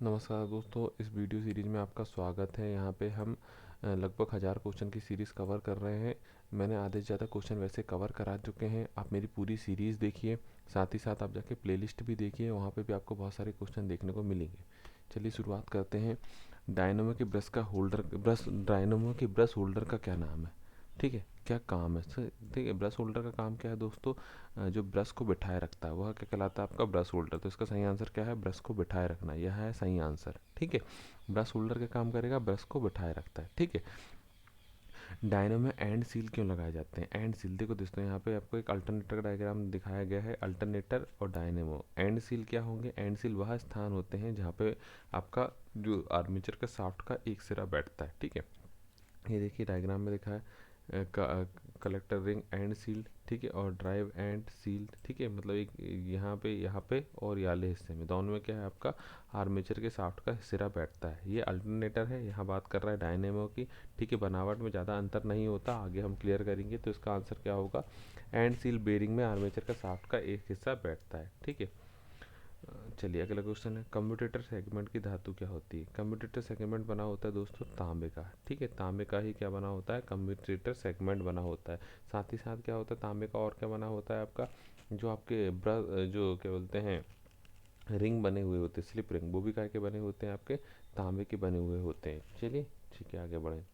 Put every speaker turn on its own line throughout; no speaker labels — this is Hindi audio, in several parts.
नमस्कार दोस्तों, इस वीडियो सीरीज़ में आपका स्वागत है। यहाँ पे हम लगभग 1000 क्वेश्चन की सीरीज़ कवर कर रहे हैं। मैंने आधे से ज़्यादा क्वेश्चन वैसे कवर करा चुके हैं। आप मेरी पूरी सीरीज़ देखिए, साथ ही साथ आप जाके प्लेलिस्ट भी देखिए, वहाँ पे भी आपको बहुत सारे क्वेश्चन देखने को मिलेंगे। चलिए शुरुआत करते हैं। डायनमो के ब्रश होल्डर का क्या नाम है? ठीक है, क्या काम है सर? ठीक है, ब्रश होल्डर का काम क्या है दोस्तों? जो ब्रश को बिठाए रखता है वह क्या कहलाता है? आपका ब्रश होल्डर। तो इसका सही आंसर क्या है? ब्रश को बिठाए रखना, यह है सही आंसर। ठीक है, ब्रश होल्डर का काम करेगा, ब्रश को बिठाए रखता है। ठीक है, डायनो में एंड सील क्यों लगाए जाते हैं? एंड सील देखो दोस्तों, यहाँ पे आपको एक अल्टरनेटर का डायग्राम दिखाया गया है। अल्टरनेटर और डायनेमो, एंड सील क्या होंगे? एंड सील वह स्थान होते हैं जहाँ पे आपका जो आर्मेचर का शाफ्ट का एक सिरा बैठता है। ठीक है, ये देखिए डायग्राम में दिखा है कलेक्टर रिंग एंड सील्ड। ठीक है, और ड्राइव एंड सील्ड। ठीक है, मतलब एक यहाँ पे और ये वाले हिस्से में दोनों में क्या है? आपका आर्मेचर के शाफ्ट का सिरा बैठता है। ये अल्टरनेटर है, यहाँ बात कर रहा है डायनेमो की। ठीक है, बनावट में ज़्यादा अंतर नहीं होता, आगे हम क्लियर करेंगे। तो इसका आंसर क्या होगा? एंड सील बेरिंग में आर्मेचर का शाफ्ट का एक हिस्सा बैठता है। ठीक है, चलिए अगला क्वेश्चन है, कम्यूटेटर सेगमेंट की धातु क्या होती है? कम्यूटेटर सेगमेंट बना होता है दोस्तों तांबे का। ठीक है, तांबे का ही क्या बना होता है? कम्यूटेटर सेगमेंट बना होता है। साथ ही साथ क्या होता है तांबे का? और क्या बना होता है आपका? जो आपके जो क्या बोलते हैं रिंग बने हुए होते हैं, स्लिप रिंग, वो भी काय के बने होते हैं? आपके तांबे के बने हुए होते हैं। चलिए ठीक है, आगे बढ़ें।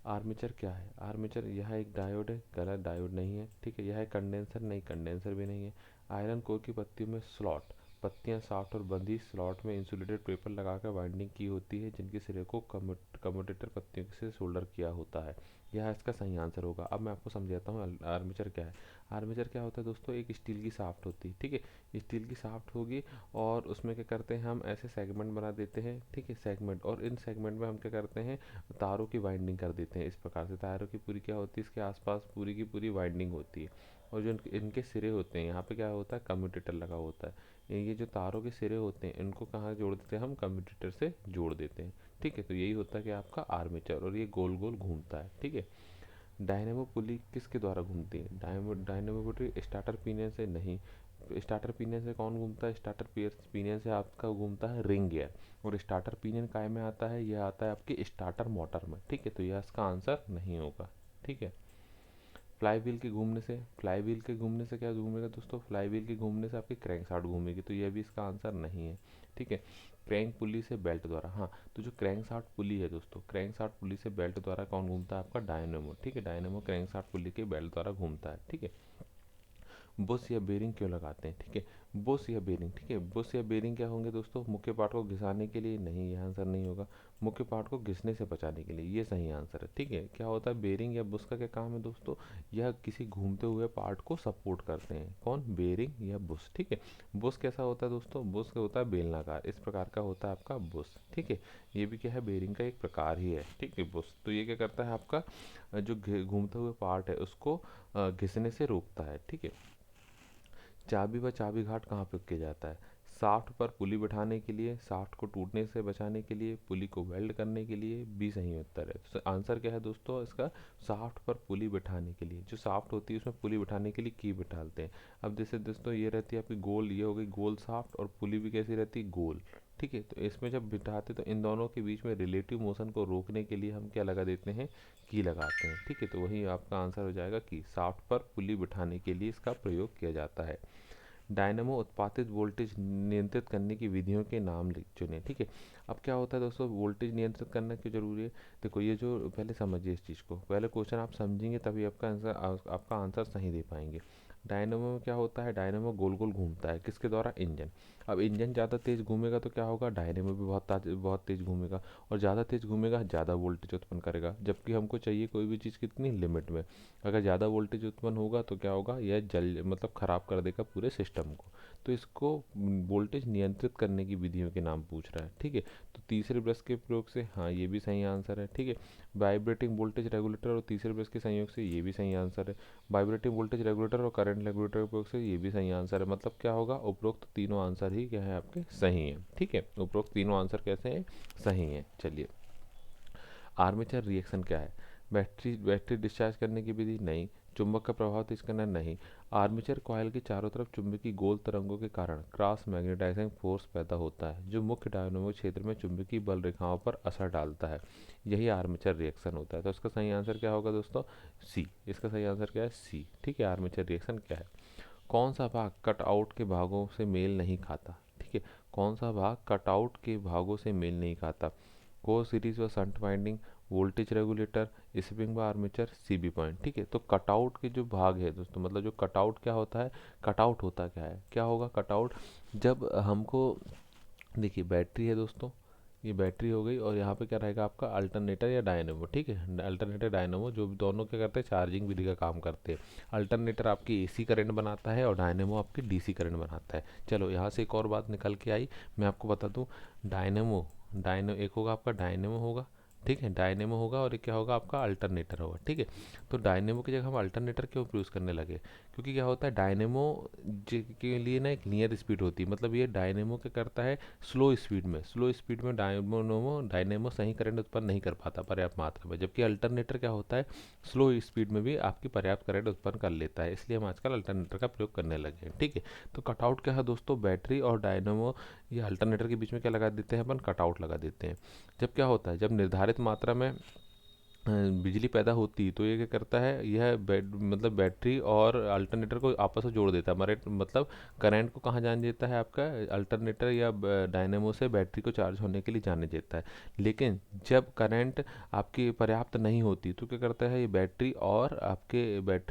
आर्मेचर क्या है? आर्मेचर यह एक डायोड है, गलत, डायोड नहीं है। ठीक है, यह है कंडेंसर, नहीं कंडेंसर भी नहीं है। आयरन कोर की पत्तियों में स्लॉट, पत्तियां शाफ्ट और बंधी स्लॉट में इंसुलेटेड पेपर लगाकर वाइंडिंग की होती है, जिनके सिरे को कम्यूटेटर पत्तियों से सोल्डर किया होता है। यह इसका सही आंसर होगा। अब मैं आपको समझाता हूँ आर्मेचर क्या है। आर्मेचर क्या होता है दोस्तों? एक स्टील की शाफ्ट होती है। ठीक है, स्टील की शाफ्ट होगी और उसमें क्या करते हैं हम? ऐसे सेगमेंट बना देते हैं। ठीक है, सेगमेंट, और इन सेगमेंट में हम क्या करते हैं? तारों की वाइंडिंग कर देते हैं। इस प्रकार से तारों की पूरी क्या होती है? इसके आसपास पूरी की पूरी वाइंडिंग होती है। और जो इनके सिरे होते हैं, यहाँ पे क्या होता है? कम्यूटेटर लगा होता है। ये जो तारों के सिरे होते हैं, इनको कहाँ जोड़ देते हैं हम? कम्यूटेटर से जोड़ देते हैं। ठीक है, तो यही होता है कि आपका आर्मेचर, और ये गोल गोल घूमता है। ठीक है, डायनेमो पुली किसके द्वारा घूमती है? डायनेमो पुली स्टार्टर पिनियन से नहीं। स्टार्टर पिनियन से कौन घूमता है? स्टार्टर पिनियन से आपका घूमता है रिंग गियर। और स्टार्टर पिनियन काय में आता है? यह आता है आपके स्टार्टर मोटर में। ठीक है, तो यह इसका आंसर नहीं होगा। ठीक है, फ्लाई व्हील के घूमने से क्या घूमेगा दोस्तों? फ्लाई व्हील के घूमने से आपकी क्रैंक शाफ्ट घूमेगी, तो यह भी इसका आंसर नहीं है। ठीक है, क्रैंक पुली से बेल्ट द्वारा, हाँ, तो जो क्रैंक शाफ्ट पुली है दोस्तों, क्रैंक शाफ्ट पुली से बेल्ट द्वारा कौन घूमता है? आपका डायनेमो। ठीक है, डायनेमो क्रैंक शाफ्ट पुली के बेल्ट द्वारा घूमता है। ठीक है, बुश या बेरिंग क्यों लगाते हैं? ठीक है, बुश या बेरिंग, ठीक है, बुश या बेरिंग क्या होंगे दोस्तों? मुख्य पार्ट को घिसाने के लिए? नहीं, यह आंसर नहीं होगा। मुख्य पार्ट को घिसने से बचाने के लिए, ये सही आंसर है। ठीक है, क्या होता है बेरिंग या बुश का क्या काम है दोस्तों? यह किसी घूमते हुए पार्ट को सपोर्ट करते हैं। कौन? बेरिंग या बुश। ठीक है, बुश कैसा होता है दोस्तों? बुश का होता है बेलनाकार, इस प्रकार का होता है आपका बुश। ठीक है, ये भी क्या है? बेरिंग का एक प्रकार ही है। ठीक है, बुश तो ये क्या करता है? आपका जो घूमते हुए पार्ट है उसको घिसने से रोकता है। ठीक है, चाबी व चाबी घाट कहाँ पे किया जाता है? शाफ्ट पर पुली बिठाने के लिए, शाफ्ट को टूटने से बचाने के लिए, पुली को वेल्ड करने के लिए। बी सही उत्तर है। तो आंसर क्या है दोस्तों इसका? शाफ्ट पर पुली बिठाने के लिए, जो शाफ्ट होती है उसमें पुली बिठाने के लिए की बिठाते हैं। अब जैसे दोस्तों ये रहती है आपकी गोल, ये हो गई गोल शाफ्ट, और पुली भी कैसी रहती है? गोल। ठीक है, तो इसमें जब बिठाते तो इन दोनों के बीच में रिलेटिव मोशन को रोकने के लिए हम क्या लगा देते हैं? की लगाते हैं। ठीक है, तो वही आपका आंसर हो जाएगा कि शाफ्ट पर पुली बिठाने के लिए इसका प्रयोग किया जाता है। डायनेमो उत्पादित वोल्टेज नियंत्रित करने की विधियों के नाम चुनें। ठीक है, अब क्या होता है दोस्तों? वोल्टेज नियंत्रित करना क्यों जरूरी है? देखो, ये जो पहले समझिए इस चीज़ को, पहले क्वेश्चन आप समझेंगे तभी आपका आंसर सही दे पाएंगे। डायनेमो में क्या होता है? डायनेमो गोल गोल घूमता है, किसके द्वारा? इंजन। अब इंजन ज़्यादा तेज़ घूमेगा तो क्या होगा? डायनेमो भी बहुत तेज़ घूमेगा, और ज़्यादा तेज़ घूमेगा ज़्यादा वोल्टेज उत्पन्न करेगा, जबकि हमको चाहिए कोई भी चीज़ कितनी लिमिट में। अगर ज़्यादा वोल्टेज उत्पन्न होगा तो क्या होगा? यह जल मतलब ख़राब कर देगा पूरे सिस्टम को। तो इसको वोल्टेज नियंत्रित करने की विधियों के नाम पूछ रहा है। ठीक है, तो तीसरे ब्रश के प्रयोग से, हाँ, ये भी सही आंसर है। ठीक है, वाइब्रेटिंग वोल्टेज रेगुलेटर और तीसरे ब्रश के संयोग से, ये भी सही आंसर है। वाइब्रेटिंग वोल्टेज रेगुलेटर और करंट रेगुलेटर के प्रयोग से, ये भी सही आंसर है। मतलब क्या होगा? उपरोक्त तीनों आंसर ही क्या है आपके? सही है। ठीक है, उपरोक्त तीनों आंसर कैसे हैं? सही है। चलिए, आर्मेचर रिएक्शन क्या है? बैटरी डिस्चार्ज करने की विधि? नहीं। चुंबक का प्रभाव तेज करना नहीं। आर्मेचर कॉइल के चारों तरफ चुंबकीय गोल तरंगों के कारण क्रॉस मैग्नेटाइजिंग फोर्स पैदा होता है जो मुख्य डायनेमो क्षेत्र में चुंबकीय बल रेखाओं पर असर डालता है। यही आर्मेचर रिएक्शन होता है। तो इसका सही आंसर क्या होगा दोस्तों? सी। इसका सही आंसर क्या है? सी। ठीक है, आर्मेचर रिएक्शन क्या है? कौन सा भाग कटआउट के भागों से मेल नहीं खाता? ठीक है, कौन सा भाग कटआउट के भागों से मेल नहीं खाता? कोर सीरीज व shunt winding, voltage regulator, spring व आर्मेचर, सीबी पॉइंट। ठीक है, तो कटआउट के जो भाग है दोस्तों, मतलब जो कटआउट क्या होता है, कटआउट होता क्या है, क्या होगा कटआउट? जब हमको देखिए बैटरी है दोस्तों, ये बैटरी हो गई और यहाँ पे क्या रहेगा आपका अल्टरनेटर या डायनेमो। ठीक है, अल्टरनेटर डायनेमो जो दोनों क्या करते हैं, चार्जिंग विधि का काम करते हैं। अल्टरनेटर आपकी एसी करंट बनाता है और डायनेमो आपकी डीसी करंट बनाता है। चलो यहाँ से एक और बात निकल के आई, मैं आपको बता दूँ। डायनेमो एक होगा आपका डायनेमो होगा, ठीक है, डायनेमो होगा, और एक क्या होगा आपका अल्टरनेटर होगा। ठीक है, तो डायनेमो की जगह हम अल्टरनेटर क्यों यूज़ करने लगे? क्योंकि क्या होता है, डायनेमो के लिए ना एक नियर स्पीड होती है, मतलब ये डायनेमो क्या करता है, स्लो स्पीड में डायनेमो सही करंट उत्पन्न नहीं कर पाता पर्याप्त मात्रा में, जबकि अल्टरनेटर क्या होता है, स्लो स्पीड में भी आपकी पर्याप्त करंट उत्पन्न कर लेता है। इसलिए हम आजकल अल्टरनेटर का प्रयोग करने लगे हैं। ठीक है, तो कटआउट क्या है दोस्तों, बैटरी और डायनेमो या अल्टरनेटर के बीच में क्या लगा देते हैं अपन, कटआउट लगा देते हैं। जब क्या होता है, जब निर्धारित मात्रा में बिजली पैदा होती है तो ये क्या करता है, यह मतलब बैटरी और अल्टरनेटर को आपस में जोड़ देता है, हमारे मतलब करंट को कहाँ जाने देता है आपका, अल्टरनेटर या डायनेमो से बैटरी को चार्ज होने के लिए जाने देता है। लेकिन जब करंट आपकी पर्याप्त नहीं होती तो क्या करता है, ये बैटरी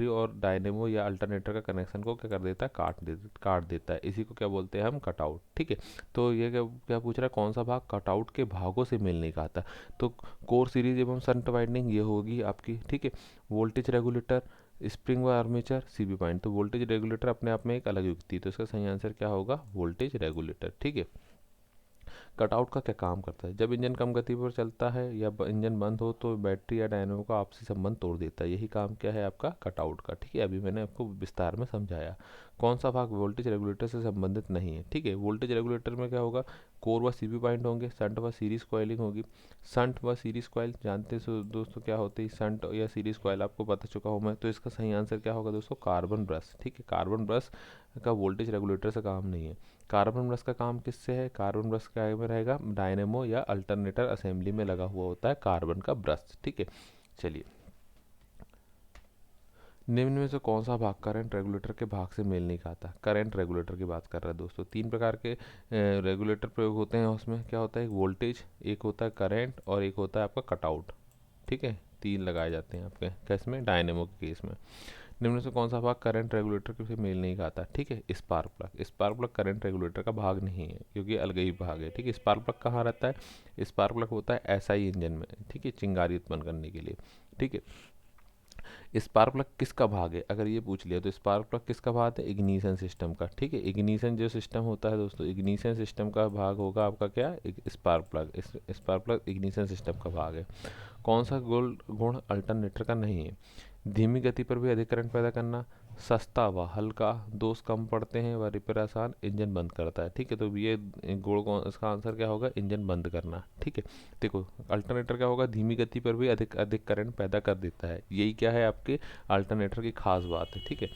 और डायनेमो या अल्टरनेटर का कनेक्शन को क्या कर देता है, काट देता है। इसी को क्या बोलते हैं हम, कटआउट। ठीक है, तो ये क्या क्या पूछ रहा है, कौन सा भाग कटआउट के भागों से मेल नहीं खाता? तो कोर सीरीज एवं शंट वाइंडिंग ये होगी आपकी। ठीक है, वोल्टेज रेगुलेटर, स्प्रिंग व आर्मेचर, सीबी पॉइंट। तो वोल्टेज रेगुलेटर अपने आप में एक अलग युक्ति है, तो इसका सही आंसर क्या होगा, वोल्टेज रेगुलेटर। ठीक है, कटआउट का क्या काम करता है? जब इंजन कम गति पर चलता है या इंजन बंद हो तो बैटरी या डायनेमो का आपसी संबंध तोड़ देता है। यही काम क्या है आपका, कटआउट का। ठीक है, अभी मैंने आपको विस्तार में समझाया। कौन सा भाग वोल्टेज रेगुलेटर से संबंधित नहीं है? ठीक है, वोल्टेज रेगुलेटर में क्या होगा, कोर व सीबी पॉइंट होंगे, शंट व सीरीज कॉइलिंग होगी। शंट व सीरीज कॉइल जानते हैं दोस्तों क्या होते हैं, शंट या सीरीज कॉइल आपको बता चुका हूँ मैं। तो इसका सही आंसर क्या होगा दोस्तों, कार्बन ब्रश। ठीक है, कार्बन ब्रश का वोल्टेज रेगुलेटर से काम नहीं है। कार्बन ब्रश का काम किससे है, कार्बन ब्रश क्या में रहेगा, डायनेमो या अल्टरनेटर असेंबली में लगा हुआ होता है कार्बन का ब्रश। ठीक है, चलिए, निम्न में से कौन सा भाग करंट रेगुलेटर के भाग से मेल नहीं खाता? करंट रेगुलेटर की बात कर रहा है दोस्तों। तीन प्रकार के रेगुलेटर प्रयोग होते हैं, उसमें क्या होता है, एक वोल्टेज, एक होता है करंट और एक होता है आपका कटआउट। ठीक है, तीन लगाए जाते हैं आपके केस में, डायनेमो के केस में। निम्न में से कौन सा भाग करंट रेगुलेटर के से मेल नहीं खाता? ठीक है, स्पार्क प्लग करंट रेगुलेटर का भाग नहीं है क्योंकि अलग ही भाग है। ठीक है, स्पार्क प्लग कहाँ रहता है, स्पार्क प्लग होता है एसआई इंजन में। ठीक है, चिंगारी उत्पन्न करने के लिए। ठीक है, स्पार्क प्लग किसका भाग है, अगर ये पूछ लिया तो स्पार्क प्लग किसका भाग है, इग्निशन सिस्टम का। ठीक है, इग्निशन जो सिस्टम होता है दोस्तों, इग्निशन सिस्टम का भाग होगा आपका क्या, spark plug. Spark plug ignition system का भाग है। कौन सा गुण अल्टरनेटर का नहीं है? धीमी गति पर भी अधिक करंट पैदा करना, सस्ता व हल्का, दोष कम पड़ते हैं व रिपेयर आसान, इंजन बंद करता है। ठीक है, तो ये गुण कौन, इसका आंसर क्या होगा, इंजन बंद करना। ठीक है, देखो अल्टरनेटर क्या होगा, धीमी गति पर भी अधिक अधिक करंट पैदा कर देता है। यही क्या है आपके अल्टरनेटर की खास बात है। ठीक है,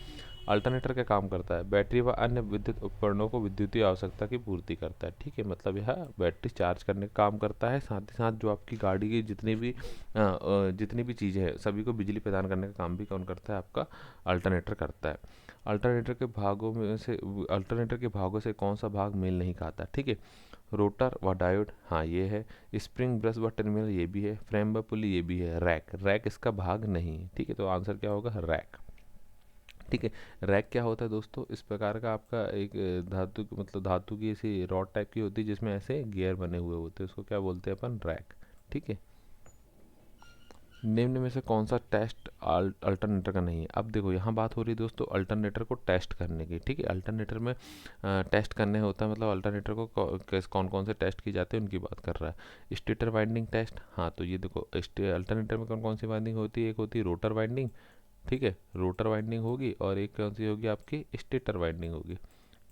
अल्टरनेटर क्या काम करता है, बैटरी व अन्य विद्युत उपकरणों को विद्युतीय आवश्यकता की पूर्ति करता है। ठीक है, मतलब यह बैटरी चार्ज करने का काम करता है, साथ ही साथ जो आपकी गाड़ी की जितनी भी चीज़ें हैं सभी को बिजली प्रदान करने का काम भी कौन करता है, आपका अल्टरनेटर करता है। अल्टरनेटर के भागों से कौन सा भाग मेल नहीं खाता? ठीक है, रोटर व डायोड, हाँ ये है। स्प्रिंग ब्रश व टर्मिनल, ये भी है। फ्रेम व पुली, ये भी है। रैक इसका भाग नहीं है। ठीक है, तो आंसर क्या होगा, रैक। ठीक है, रैक क्या होता है दोस्तों, इस प्रकार का आपका एक धातु की ऐसी रॉड टाइप की होती है जिसमें ऐसे गियर बने हुए होते हैं, उसको क्या बोलते हैं अपन, रैक। ठीक है, निम्न में से कौन सा टेस्ट अल्टरनेटर का नहीं है? अब देखो यहाँ बात हो रही है दोस्तों अल्टरनेटर को टेस्ट करने की। ठीक है, अल्टरनेटर में टेस्ट करने होता है, मतलब अल्टरनेटर को कौन कौन से टेस्ट किए जाते हैं उनकी बात कर रहा है। स्टेटर वाइंडिंग टेस्ट, हाँ तो ये देखो अल्टरनेटर में कौन कौन सी वाइंडिंग होती है, एक होती है रोटर वाइंडिंग। ठीक है, रोटर वाइंडिंग होगी और एक कौन सी होगी आपकी, स्टेटर वाइंडिंग होगी।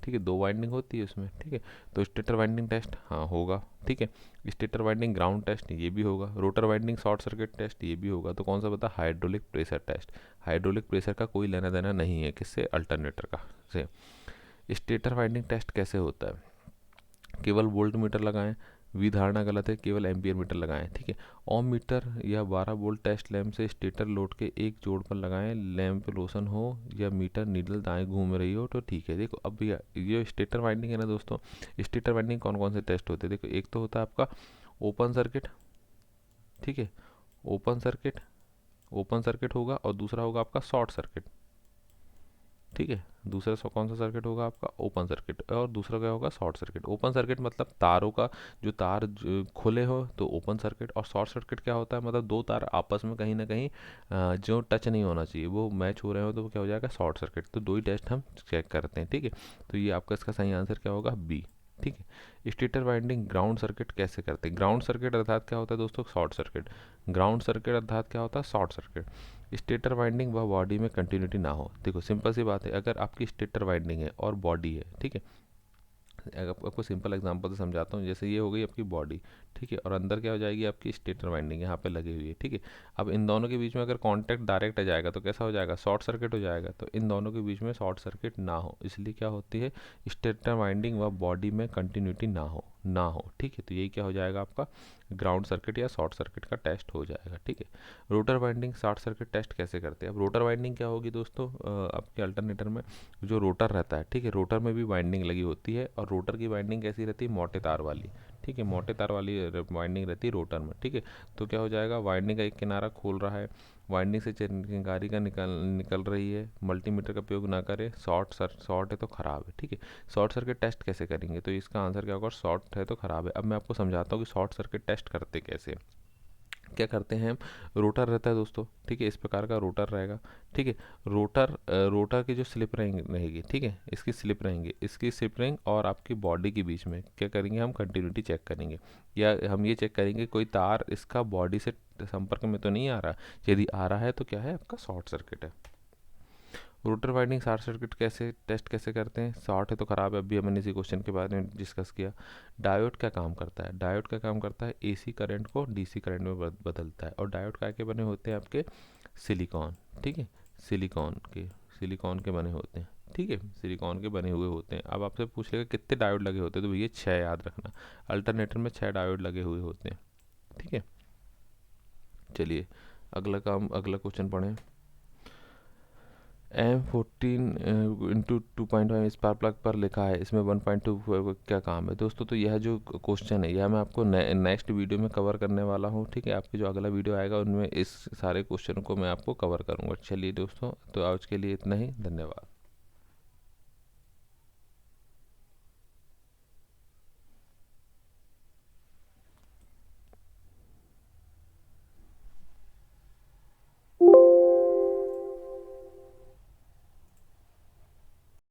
ठीक है, 2 वाइंडिंग होती है उसमें, ठीक है। तो स्टेटर वाइंडिंग टेस्ट हाँ होगा, ठीक है। स्टेटर वाइंडिंग ग्राउंड टेस्ट ये भी होगा। Rotor winding short circuit test ये भी होगा। तो कौन सा बता, hydraulic pressure test. Hydraulic pressure का कोई लेना देना नहीं है किससे, अल्टरनेटर का से। स्टेटर वाइंडिंग टेस्ट कैसे होता है, केवल वोल्ट मीटर लगाएं, वी धारणा गलत है, केवल एम्पियर मीटर लगाएं, ठीक है। ओम मीटर या 12 वोल्ट टेस्ट लैंप से स्टेटर लोड के एक जोड़ पर लगाएं, लैंप रोशन हो या मीटर नीडल दाएं घूम रही हो तो ठीक है। देखो अब ये स्टेटर वाइंडिंग है ना दोस्तों, स्टेटर वाइंडिंग कौन कौन से टेस्ट होते हैं, देखो एक तो होता है आपका ओपन सर्किट, ठीक है, ओपन सर्किट, ओपन सर्किट होगा, और दूसरा होगा आपका शॉर्ट सर्किट, ठीक है। दूसरा कौन सा सर्किट होगा आपका, ओपन सर्किट, और दूसरा क्या होगा, शॉर्ट सर्किट। ओपन सर्किट मतलब तारों का जो तार खुले हो तो ओपन सर्किट, और शॉर्ट सर्किट क्या होता है, मतलब 2 तार आपस में कहीं ना कहीं जो टच नहीं होना चाहिए वो मैच हो रहे हो तो वो क्या हो जाएगा, शॉर्ट सर्किट। तो 2 ही टेस्ट हम चेक करते हैं, ठीक है। तो ये आपका इसका सही आंसर क्या होगा, बी, ठीक है। स्टेटर वाइंडिंग ग्राउंड सर्किट कैसे करते हैं, ग्राउंड सर्किट अर्थात क्या होता है दोस्तों, शॉर्ट सर्किट। ग्राउंड सर्किट अर्थात क्या होता है, शॉर्ट सर्किट। स्टेटर वाइंडिंग व बॉडी में कंटिन्यूटी ना हो, देखो सिंपल सी बात है, अगर आपकी स्टेटर वाइंडिंग है और बॉडी है, ठीक है, आपको सिंपल एग्जांपल से समझाता हूँ। जैसे ये हो गई आपकी बॉडी, ठीक है, और अंदर क्या हो जाएगी आपकी स्टेटर वाइंडिंग यहाँ पे लगी हुई है, ठीक है। अब इन दोनों के बीच में अगर कांटेक्ट डायरेक्ट आ जाएगा तो कैसा हो जाएगा, शॉर्ट सर्किट हो जाएगा। तो इन दोनों के बीच में शॉर्ट सर्किट ना हो, इसलिए क्या होती है, स्टेटर वाइंडिंग व बॉडी में कंटिन्यूटी ना हो, ठीक है। तो यही क्या हो जाएगा आपका ग्राउंड सर्किट या शॉर्ट सर्किट का टेस्ट हो जाएगा, ठीक है। Rotor winding short circuit test कैसे करते हैं, अब रोटर वाइंडिंग क्या होगी दोस्तों, आपके अल्टरनेटर में जो रोटर रहता है, ठीक है, रोटर में भी वाइंडिंग लगी होती है, और रोटर की वाइंडिंग कैसी रहती है, मोटे तार वाली, ठीक है, मोटे तार वाली वाइंडिंग रहती है रोटर में, ठीक है। तो क्या हो जाएगा, वाइंडिंग का एक किनारा खोल रहा है, वाइंडिंग से चिंगारी का निकल रही है, मल्टीमीटर का उपयोग ना करें, शॉर्ट है तो ख़राब है, ठीक है। शॉर्ट सर्किट टेस्ट कैसे करेंगे, तो इसका आंसर क्या होगा, शॉर्ट है तो ख़राब है। अब मैं आपको समझाता हूँ कि शॉर्ट सर्किट टेस्ट करते कैसे। क्या करते हैं हम, रोटर रहता है दोस्तों, ठीक है, इस प्रकार का रोटर रहेगा, ठीक है। रोटर की जो स्लिप रिंग रहेगी, ठीक है, इसकी स्लिप रहेंगे, इसकी स्लिप रिंग और आपकी बॉडी के बीच में क्या करेंगे, हम कंटिन्यूटी चेक करेंगे, या हम ये चेक करेंगे कोई तार इसका बॉडी से संपर्क में तो नहीं आ रहा। यदि आ रहा है तो क्या है, आपका शॉर्ट सर्किट है। रोटर वाइंडिंग शॉर्ट सर्किट कैसे टेस्ट कैसे करते हैं, शॉर्ट है तो ख़राब है, अभी हमने इसी क्वेश्चन के बारे में डिस्कस किया। डायोड क्या काम करता है, डायोड का काम करता है एसी करंट को डीसी करंट में बदलता है। और डायोड क्या के बने होते हैं आपके, सिलिकॉन, ठीक है, सिलिकॉन के बने होते हैं, ठीक है, सिलिकॉन के बने हुए होते हैं। अब आपसे पूछ लेगा कितने डायोड लगे होते हैं, तो भैया 6 याद रखना, अल्टरनेटर में 6 डायोड लगे हुए होते हैं, ठीक है। चलिए अगला क्वेश्चन पढ़ें। M14 × 2.5 स्पार्क प्लग पर लिखा है, इसमें 1.2 क्या काम है दोस्तों। तो यह जो क्वेश्चन है यह मैं आपको नेक्स्ट वीडियो में कवर करने वाला हूँ, ठीक है। आपके जो अगला वीडियो आएगा उनमें इस सारे क्वेश्चन को मैं आपको कवर करूँगा। चलिए दोस्तों, तो आज के लिए इतना ही, धन्यवाद।